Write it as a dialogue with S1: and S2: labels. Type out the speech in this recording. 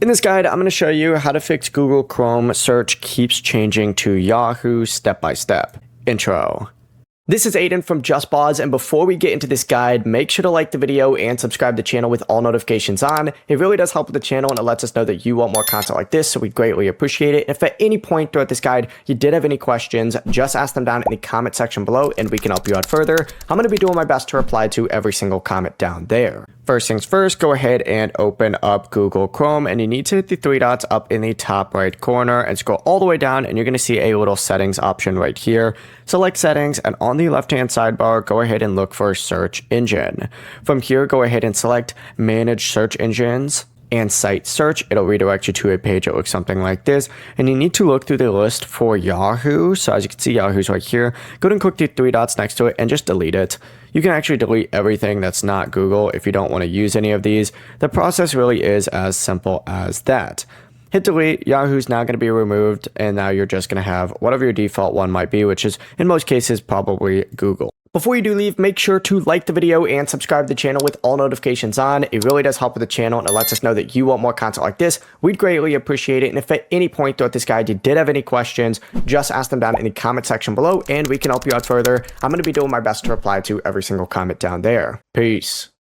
S1: In this guide, I'm going to show you how to fix Google Chrome search keeps changing to Yahoo step by step. Intro. This is Aiden from JustBoz, and before we get into this guide, make sure to like the video and subscribe to the channel with all notifications on. It really does help with the channel, and it lets us know that you want more content like this, so we greatly appreciate it. If at any point throughout this guide you did have any questions, just ask them down in the comment section below, and we can help you out further. I'm going to be doing my best to reply to every single comment down there. First things first, go ahead and open up Google Chrome, and you need to hit the three dots up in the top right corner and scroll all the way down, and you're going to see a little settings option right here. Select settings, and on the left-hand sidebar, go ahead and look for search engine. From here, go ahead and select manage search engines and site search. It'll redirect you to a page that looks something like this, and you need to look through the list for Yahoo. So as you can see, Yahoo's right here. Go ahead and click the three dots next to it and just delete it. You can actually delete everything that's not Google if you don't want to use any of these. The process really is as simple as that. Hit delete, Yahoo's now going to be removed, and now you're just going to have whatever your default one might be, which is in most cases probably Google. Before you do leave, make sure to like the video and subscribe to the channel with all notifications on. It really does help with the channel, and it lets us know that you want more content like this. We'd greatly appreciate it. And if at any point throughout this guide you did have any questions, just ask them down in the comment section below, and we can help you out further. I'm going to be doing my best to reply to every single comment down there. Peace.